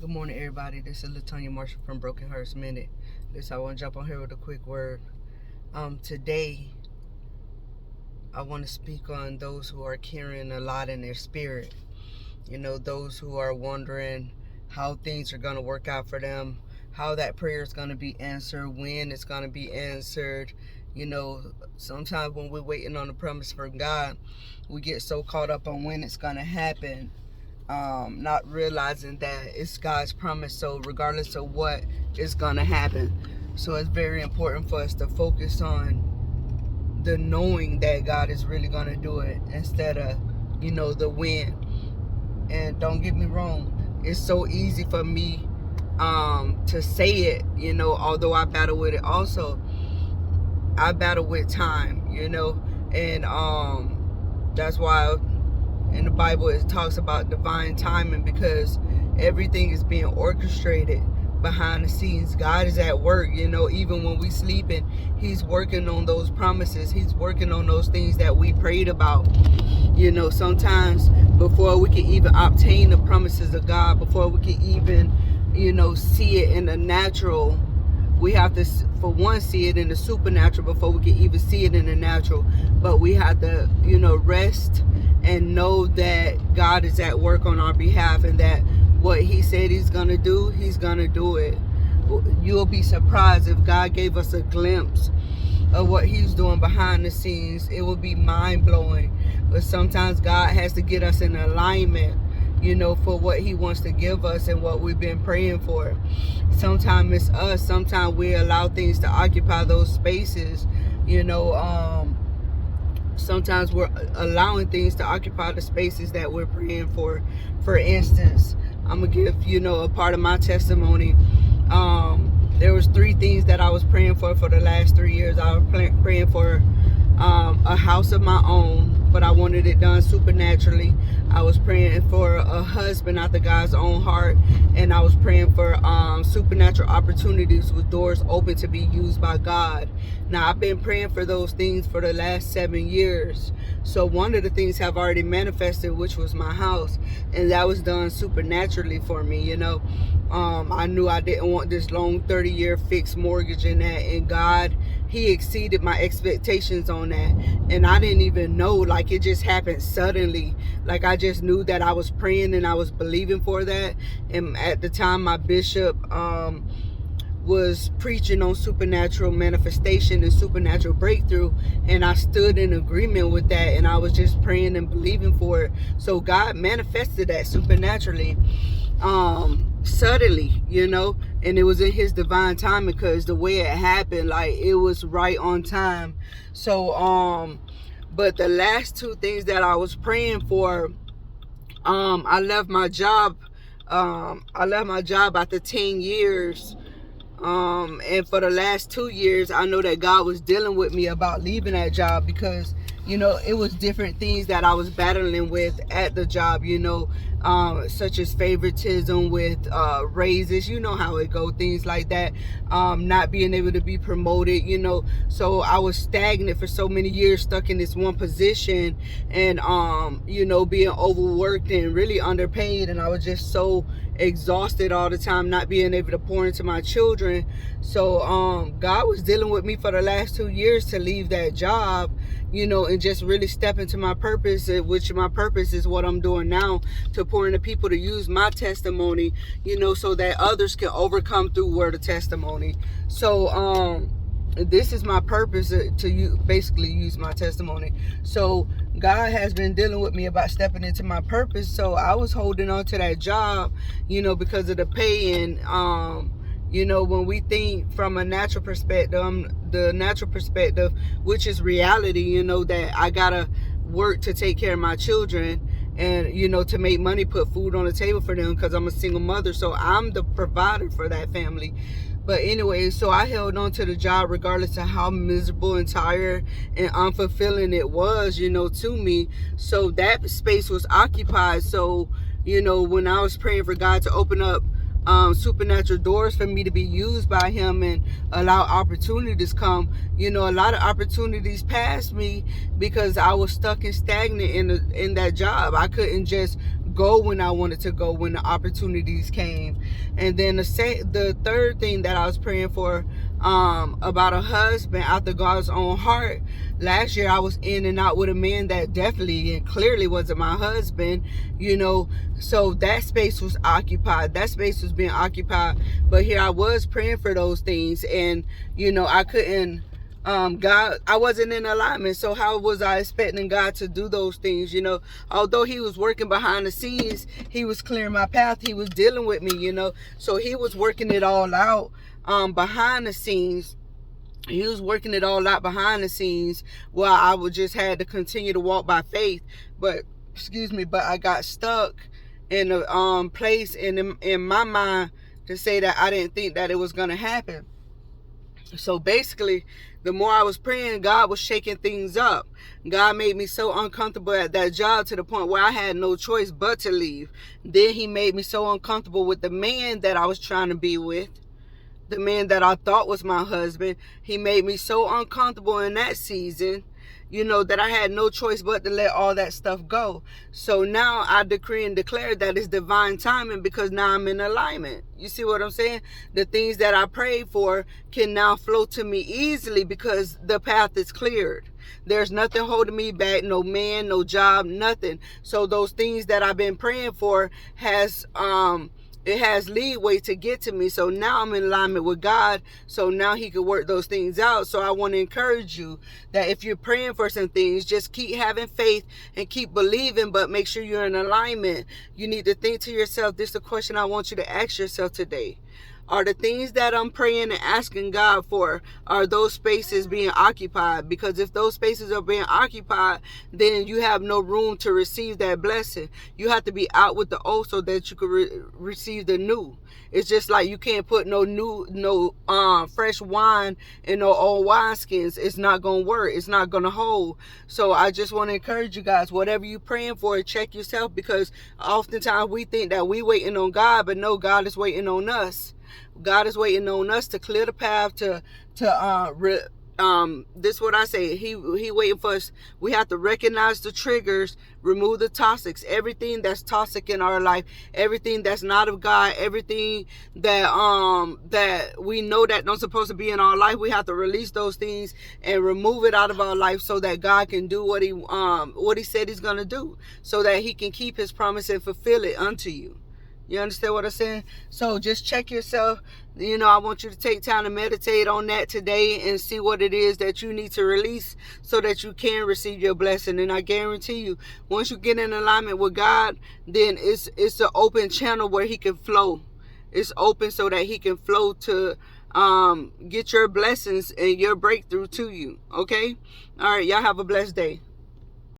Good morning, everybody. This is Latonya Marshall from Broken Hearts Minute. Listen, I want to jump on here with a quick word. Today, I want to speak on those who are carrying a lot in their spirit. Those who are wondering how things are going to work out for them, how that prayer is going to be answered, when it's going to be answered. Sometimes when we're waiting on the promise from God, we get so caught up on when it's going to happen, not realizing that it's God's promise. So regardless of what is gonna happen, so it's very important for us to focus on the knowing that God is really gonna do it instead of the when. And don't get me wrong, it's so easy for me to say it, although I battle with it also. I battle with time, and that's why in the Bible it talks about divine timing, because everything is being orchestrated behind the scenes. God is at work, even when we sleeping, he's working on those promises. He's working on those things that we prayed about. Sometimes before we can even obtain the promises of God, before we can even, see it in the natural, we have to, for one, see it in the supernatural before we can even see it in the natural. But we have to, rest and know that God is at work on our behalf, and that what he said he's going to do, he's going to do it. You'll be surprised if God gave us a glimpse of what he's doing behind the scenes. It will be mind-blowing. But sometimes God has to get us in alignment, for what he wants to give us and what we've been praying for. Sometimes it's us. Sometimes we allow things to occupy those spaces. Sometimes we're allowing things to occupy the spaces that we're praying for. For instance, I'm gonna give a part of my testimony. There was 3 things that I was praying for the last 3 years. I was praying for a house of my own, but I wanted it done supernaturally. I was praying for a husband after God's own heart, and I was praying for supernatural opportunities with doors open to be used by God. Now, I've been praying for those things for the last 7 years. So one of the things have already manifested, which was my house, and that was done supernaturally for me. I knew I didn't want this long 30-year fixed mortgage in that, and God, he exceeded my expectations on that. And I didn't even know, like, it just happened suddenly. Like, I just knew that I was praying and I was believing for that. And at the time, my bishop was preaching on supernatural manifestation and supernatural breakthrough, and I stood in agreement with that, and I was just praying and believing for it. So God manifested that supernaturally, suddenly, and it was in his divine time, because the way it happened, like, it was right on time. So but the last 2 things that I was praying for, I left my job. After 10 years. And for the last 2 years, I know that God was dealing with me about leaving that job, because it was different things that I was battling with at the job, such as favoritism with raises, how it go, things like that, not being able to be promoted, so I was stagnant for so many years, stuck in this one position, and being overworked and really underpaid, and I was just so exhausted all the time, not being able to pour into my children. So God was dealing with me for the last 2 years to leave that job, and just really step into my purpose, which my purpose is what I'm doing now, to pour into people, to use my testimony, so that others can overcome through word of testimony. So this is my purpose, to basically use my testimony. So God has been dealing with me about stepping into my purpose. So I was holding on to that job, because of the pay. And when we think from a natural perspective, the natural perspective, which is reality, that I gotta work to take care of my children, and to make money, put food on the table for them, because I'm a single mother, so I'm the provider for that family. But anyway, so I held on to the job regardless of how miserable and tired and unfulfilling it was, to me. So that space was occupied. So, when I was praying for God to open up supernatural doors for me to be used by him and allow opportunities come, a lot of opportunities passed me, because I was stuck and stagnant in that job. I couldn't just go when I wanted to go when the opportunities came. And then the third thing that I was praying for, about a husband after God's own heart. Last year I was in and out with a man that definitely and clearly wasn't my husband, so that space was occupied. That space was being occupied. But here I was praying for those things, and I couldn't, God, I wasn't in alignment. So how was I expecting God to do those things? Although he was working behind the scenes, he was clearing my path. He was dealing with me, so he was working it all out behind the scenes. He was working it all out behind the scenes while I would just had to continue to walk by faith. But I got stuck in a place in my mind to say that I didn't think that it was going to happen. So basically, the more I was praying, God was shaking things up. God made me so uncomfortable at that job to the point where I had no choice but to leave. Then he made me so uncomfortable with the man that I was trying to be with, the man that I thought was my husband. He made me so uncomfortable in that season, that I had no choice but to let all that stuff go. So now I decree and declare that it's divine timing, because now I'm in alignment. You see what I'm saying? The things that I prayed for can now flow to me easily because the path is cleared. There's nothing holding me back, no man, no job, nothing. So those things that I've been praying for has leeway to get to me. So now I'm in alignment with God. So now he could work those things out. So I want to encourage you that if you're praying for some things, just keep having faith and keep believing, but make sure you're in alignment. You need to think to yourself, this is the question I want you to ask yourself today. Are the things that I'm praying and asking God for, are those spaces being occupied? Because if those spaces are being occupied, then you have no room to receive that blessing. You have to be out with the old so that you can receive the new. It's just like you can't put no fresh wine in no old wineskins. It's not going to work. It's not going to hold. So I just want to encourage you guys, whatever you're praying for, check yourself, because oftentimes we think that we waiting on God, but no, God is waiting on us. God is waiting on us to clear the path this is what I say. He waiting for us. We have to recognize the triggers, remove the toxics, everything that's toxic in our life, everything that's not of God, everything that we know that don't supposed to be in our life. We have to release those things and remove it out of our life so that God can do what he said he's gonna do, so that he can keep his promise and fulfill it unto you. You understand what I'm saying? So just check yourself. I want you to take time to meditate on that today and see what it is that you need to release so that you can receive your blessing. And I guarantee you, once you get in alignment with God, then it's an open channel where he can flow. It's open so that he can flow to get your blessings and your breakthrough to you. Okay? All right. Y'all have a blessed day.